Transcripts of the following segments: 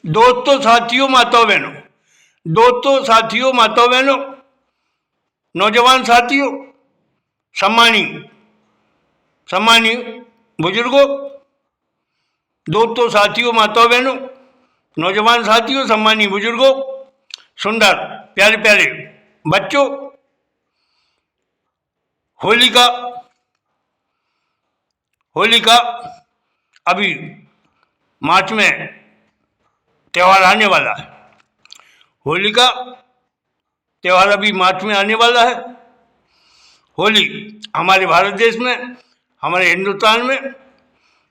दोस्तों साथियों माताओं बहनों, दोस्तों साथियों माताओं बहनों, नौजवान साथियों, सम्मानी सम्मानी बुजुर्गों, दोस्तों साथियों माताओं बहनों, नौजवान साथियों, सम्मानी बुजुर्गों, सुंदर प्यारे प्यारे बच्चों, होली का अभी मार्च में त्यौहार आने वाला है। होली का त्यौहार अभी मार्च में आने वाला है। होली हमारे भारत देश में, हमारे हिंदुस्तान में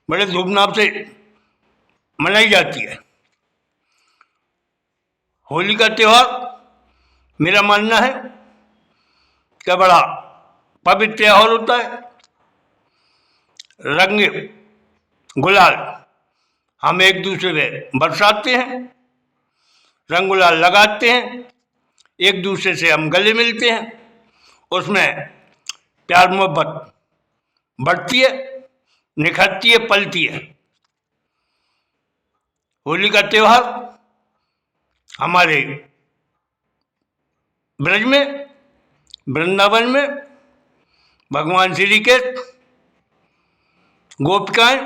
बड़े धूमधाम से मनाई जाती है। होली का त्यौहार मेरा मानना है कि बड़ा पवित्र त्यौहार होता है। रंग गुलाल हम एक दूसरे पे बरसाते हैं, रंग गुलाल लगाते हैं, एक दूसरे से हम गले मिलते हैं, उसमें प्यार मोहब्बत बढ़ती है, निखरती है, पलती है। होली का त्यौहार हमारे ब्रज में, वृंदावन में भगवान श्री के गोपिकाएं,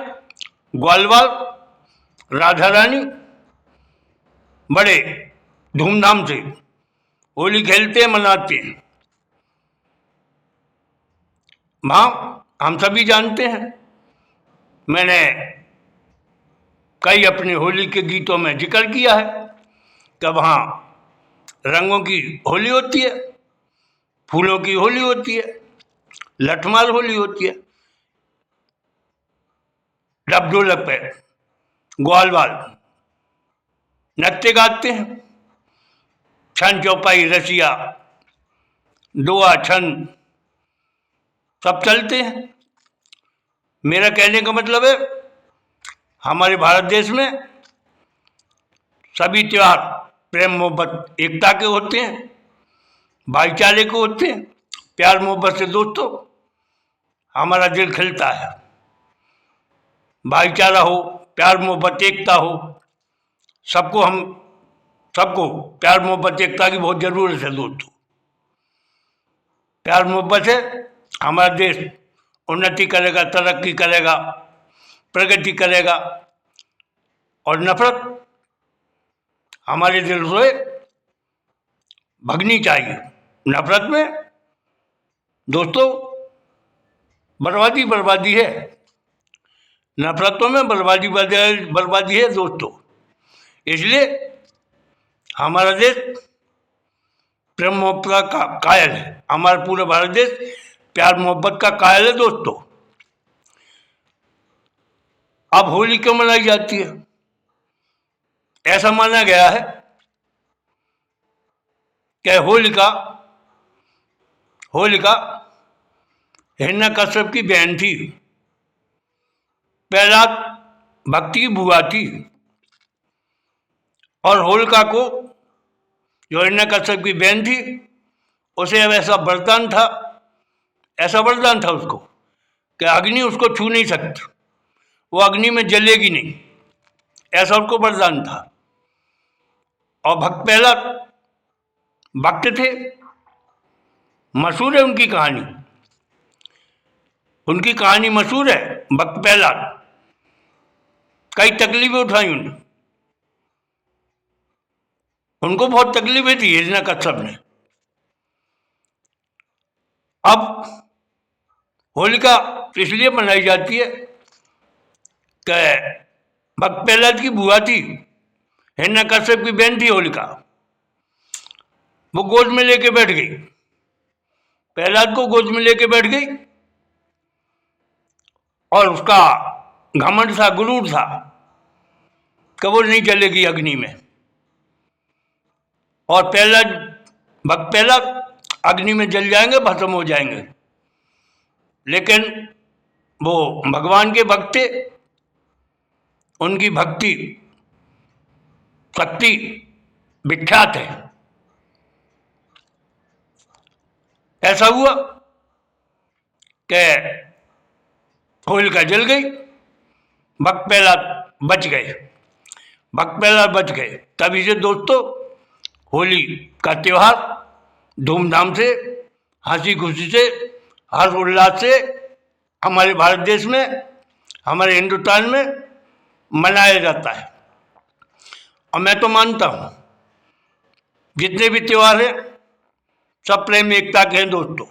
ग्वालवाल, राधा रानी बड़े धूमधाम से होली खेलते हैं, मनाते हैं। वहाँ हम सभी जानते हैं, मैंने कई अपने होली के गीतों में जिक्र किया है कि वहाँ रंगों की होली होती है, फूलों की होली होती है, लठमार होली होती है, डब ढोलक पे ग्वालवाल नृत्य गाते हैं, छन चौपाई रसिया दुआ छन सब चलते हैं। मेरा कहने का मतलब है, हमारे भारत देश में सभी त्योहार प्रेम मोहब्बत एकता के होते हैं, भाईचारे के होते हैं। प्यार मोहब्बत से दोस्तों हमारा दिल खिलता है। भाईचारा हो, प्यार मोहब्बत एकता हो, सबको प्यार मोहब्बत एकता की बहुत जरूरत है दोस्तों। प्यार मोहब्बत से हमारा देश उन्नति करेगा, तरक्की करेगा, प्रगति करेगा। और नफरत हमारे दिल से भगनी चाहिए। नफरत में दोस्तों बर्बादी है, नफरतों में बर्बादी है दोस्तों। इसलिए हमारा देश प्रेम मोहब्बत का कायल है, हमारा पूरा भारत देश प्यार मोहब्बत का कायल है दोस्तों। अब होली क्यों मनाई जाती है? ऐसा माना गया है कि होलिका हिरण्यकश्यप की बहन थी, प्रहलाद भक्ति की बुआ थी। और होलिका को, जो हिरण्यकश्यप की बहन थी, उसे अब ऐसा वरदान था उसको कि अग्नि उसको छू नहीं सकती, वो अग्नि में जलेगी नहीं, ऐसा उसको वरदान था। और प्रहलाद भक्त थे, मशहूर है उनकी कहानी मशहूर है। भक्त प्रहलाद कई तकलीफें उठाई उनको बहुत तकलीफें थी हिरण्यकश्यप ने। अब होलिका इसलिए मनाई जाती है कि भक्त प्रहलाद की बुआ थी, हिरण्यकश्यप की बहन थी होलिका। वो गोद में लेके बैठ गई, प्रहलाद को गोद में लेके बैठ गई, और उसका घमंड था, गुरूर था कि वो नहीं जलेगी अग्नि में। और भक्त प्रहलाद अग्नि में जल जाएंगे, भस्म हो जाएंगे। लेकिन वो भगवान के भक्त थे, उनकी भक्ति शक्ति विख्यात है। ऐसा हुआ कि होलिका जल गई, भक्त प्रहलाद बच गए। भक्त प्रहलाद बच गए। तभी से दोस्तों होली का त्यौहार धूमधाम से, हंसी खुशी से, हर्ष उल्लास से हमारे भारत देश में, हमारे हिंदुस्तान में मनाया जाता है। और मैं तो मानता हूँ जितने भी त्यौहार हैं सब प्रेम एकता के हैं दोस्तों।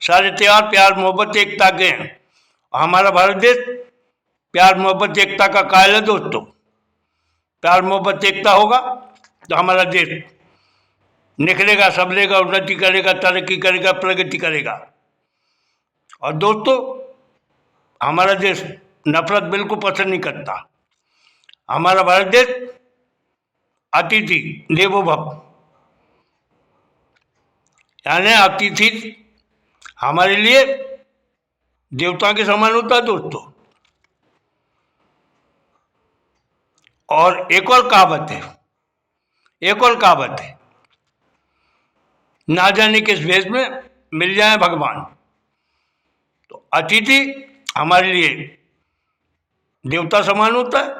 सारे त्यौहार प्यार मोहब्बत एकता के हैं। हमारा भारत देश प्यार मोहब्बत एकता का कायल है दोस्तों। प्यार मोहब्बत एकता होगा तो हमारा देश निखरेगा, संभलेगा, उन्नति करेगा, तरक्की करेगा, प्रगति करेगा। और दोस्तों हमारा देश नफरत बिल्कुल पसंद नहीं करता। हमारा भारत देश अतिथि देवो भव, यानी अतिथि हमारे लिए देवता के समान होता है दोस्तों। और एक और कहावत है, ना जाने किस भेष में मिल जाए भगवान। तो अतिथि हमारे लिए देवता समान होता है,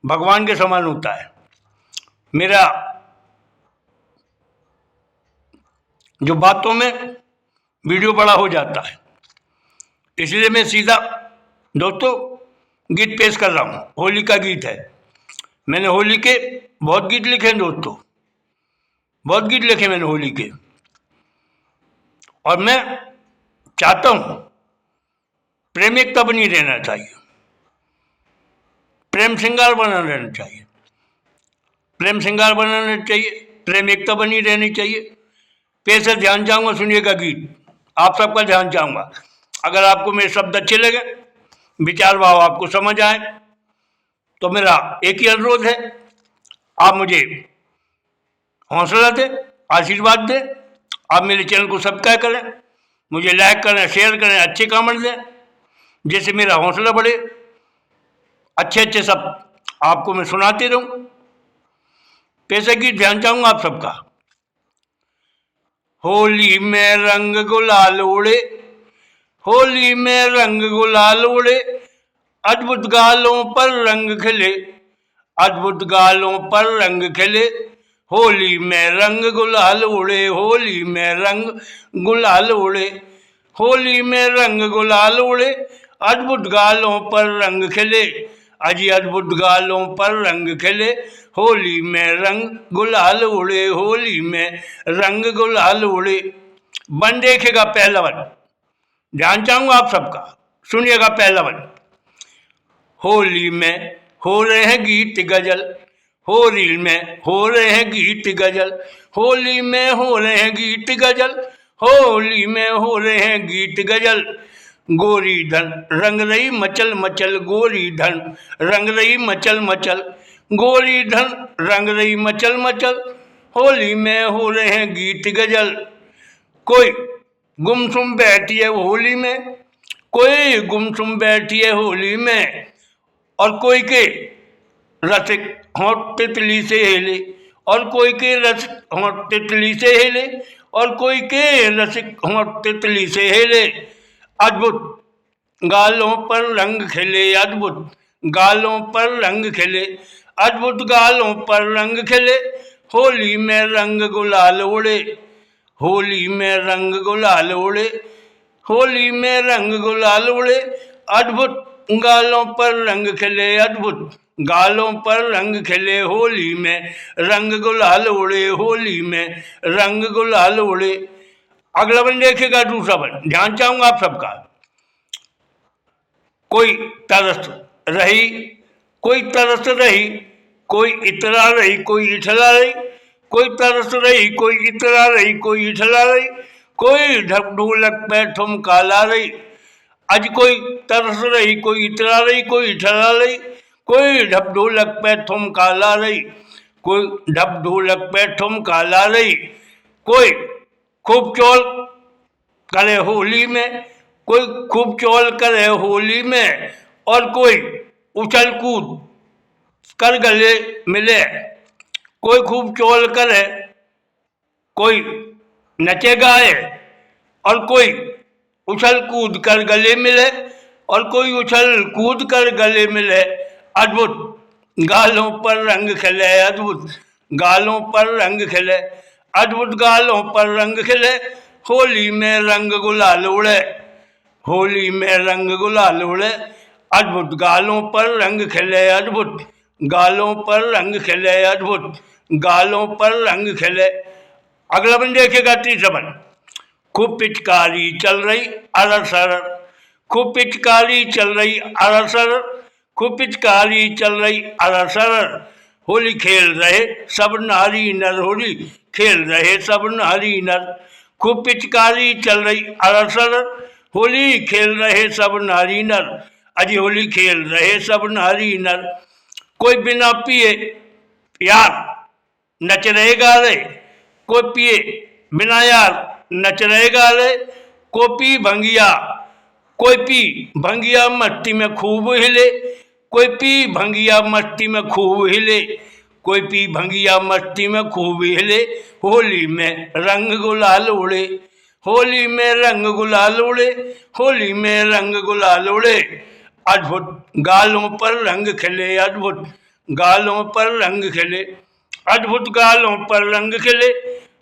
भगवान के समान होता है। मेरा जो बातों में वीडियो बड़ा हो जाता है, इसलिए मैं सीधा दोस्तों गीत पेश कर रहा हूँ। होली का गीत है। मैंने होली के बहुत गीत लिखे हैं दोस्तों, बहुत गीत लिखे मैंने होली के। और मैं चाहता हूँ प्रेम एकता बनी रहना चाहिए, प्रेम श्रृंगार बना रहना चाहिए, प्रेम श्रृंगार बनाना चाहिए, प्रेम एकता बनी रहनी चाहिए। पेश से ध्यान चाहूँगा, सुनिएगा गीत, आप सबका ध्यान चाहूँगा। अगर आपको मेरे शब्द अच्छे लगे, विचार भाव आपको समझ आए, तो मेरा एक ही अनुरोध है, आप मुझे हौसला दें, आशीर्वाद दें। आप मेरे चैनल को सब्सक्राइब करें, मुझे लाइक करें, शेयर करें, अच्छे कमेंट दें, जिससे मेरा हौसला बढ़े। अच्छे अच्छे सब आपको मैं सुनाते रहूं। पैसे की ध्यान चाहूंगा आप सबका। होली में रंग गुलाल उड़े, होली में रंग गुलाल उड़े, अद्भुत गालों पर रंग खिले, अद्भुत गालों पर रंग खिले। होली में रंग गुलाल उड़े, होली में रंग गुलाल उड़े, होली में रंग गुलाल उड़े, अद्भुत गालों पर रंग खिले, अजी अद्भुत गालों पर रंग खिले। होली में रंग गुलाल उड़े, होली में रंग गुलाल उड़े। बन देखेगा पहलवन, ध्यान चाहूंगा आप सबका, सुनिएगा पहलवन। होली में हो रहे हैं गीत गजल, होली में हो रहे हैं गीत गजल, होली में हो रहे हैं गीत गजल, होली में हो रहे हैं गीत गजल। गोरी धन रंग रही मचल मचल, गोरी धन रंग रही मचल मचल, गोरी धन रंग रही मचल मचल। होली में हो रहे हैं गीत गजल। कोई गुमसुम बैठी है होली में, कोई गुमसुम बैठी है होली में, और कोई के रसिक होंठ तितली से हिले, और कोई के रसिक होंठ तितली से हिले, और कोई के रसिक होंठ तितली से हिले। अद्भुत गालों पर रंग खिले, अद्भुत गालों पर रंग खिले, अद्भुत गालों पर रंग खिले। होली में रंग गुलाल उड़े, होली में रंग गुलाल उड़े, होली में रंग गुलाल उड़े, अद्भुत गालों पर रंग खिले, अद्भुत गालों पर रंग खिले। होली में रंग गुलाल उड़े, होली में रंग गुलाल उड़े। अगला बन देखेगा दूसरा बन, ध्यान चाहूंगा आप सबका। कोई तरस रही, कोई तरस रही, कोई इतरा रही, कोई इठला रही, कोई तरस रही, कोई इतरा रही, कोई इठला रही, कोई ढोलक पे ठुमका ला रही। आज कोई तरस रही, कोई इतरा रही, कोई इठला रही, कोई ढोलक पे ठुमका ला रही, कोई ढोलक पे ठुमका ला रही। कोई खूब चौल करे होली में, कोई खूब चौल करे होली में, और कोई उछल कूद कर गले मिले। कोई खूब चौल करे, कोई नचे गाए, और कोई उछल कूद कर गले मिले, और कोई उछल कूद कर गले मिले। अद्भुत गालों पर रंग खिले अद्भुत, गालों पर रंग खिले अद्भुत, गालों पर रंग खिले, होली में रंग गुलाल उड़े, होली में रंग गुलाल उड़े, अद्भुत गालों पर रंग खिले अद्भुत, गालों पर रंग खिले अद्भुत, गालों पर रंग खिले। अगला बन देखिएगा तीसरा बन। खूब पिचकारी चल रही अरसर, खूब पिचकारी चल रही अरसर, खूब पिचकारी चल रही अरसर, होली खेल रहे सब नारी नर, होली खेल रहे सब नारी नर। खूब पिचकारी चल रही अरसर, होली खेल रहे सब नारी नर, अजी होली खेल रहे सब नारी नर। कोई बिना पिए यार नच रहे गा रहे, कोई पिए बिना यार नच रहे गा रहे, कोई पी भंगिया, कोई पी भंगिया मस्ती में खूब हिले, कोई पी भंगिया मस्ती में खूब हिले, कोई पी भंगिया मस्ती में खूब हिले, होली में रंग गुलाल उड़े, होली में रंग गुलाल उड़े, होली में रंग गुलाल उड़े, अद्भुत गालों पर रंग खिले अद्भुत, गालों पर रंग खिले, अद्भुत गालों पर रंग खिले,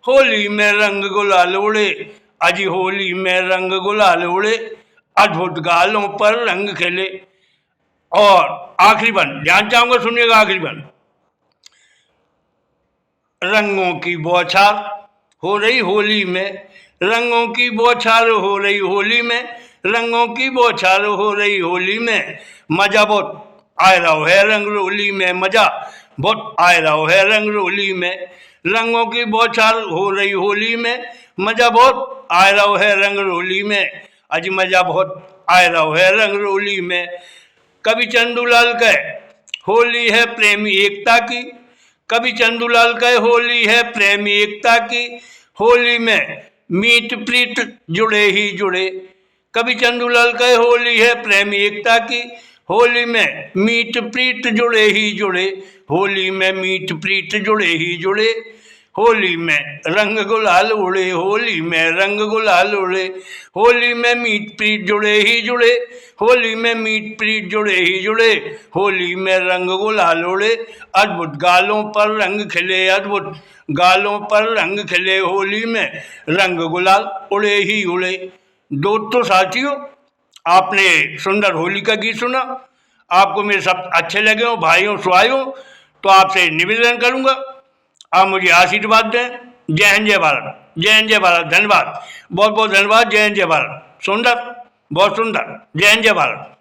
होली में रंग गुलाल उड़े, अजी होली में रंग गुलाल उड़े, अद्भुत गालों पर रंग खिले। और आखिरी बन ध्यान चाहूंगा, सुनिएगा आखिरी बन। रंगों की बौछार हो रही होली में, रंगों की बौछार हो रही होली में, रंगों की बौछार हो रही होली में, मजा बहुत आ रहा है रंग रोली में, मजा बहुत आ रहा है रंग रोली में, रंगों की बौछार हो रही होली में, मजा बहुत आ रहा है रंग रोली में, अजी मजा बहुत आ रहा है रंग रोली में। कवि चंदूलाल कहे होली है प्रेमी एकता की, कवि चंदूलाल कहे होली है प्रेमी एकता की, होली में मीत प्रीत जुड़े ही जुड़े, कवि चंदूलाल कहे होली है प्रेमी एकता की, होली में मीत प्रीत जुड़े ही जुड़े, होली में मीत प्रीत जुड़े ही जुड़े, होली में रंग गुलाल उड़े, होली में रंग गुलाल उड़े, होली में मीत प्रीत जुड़े ही जुड़े, होली में मीत प्रीत जुड़े ही जुड़े, होली में रंग गुलाल उड़े, अद्भुत गालों पर रंग खिले अद्भुत, गालों पर रंग खिले, होली में रंग गुलाल उड़े ही उड़े। दोस्तों साथियों, आपने सुंदर होली का गीत सुना, आपको मेरे शब्द अच्छे लगे हो भाइयों सुहाइयों, तो आपसे निवेदन करूंगा आप मुझे आशीर्वाद दें। जय हिंद जय भारत, जय हिंद जय भारत, धन्यवाद, बहुत बहुत धन्यवाद। जय हिंद जय भारत, सुंदर बहुत सुंदर, जय हिंद जय भारत।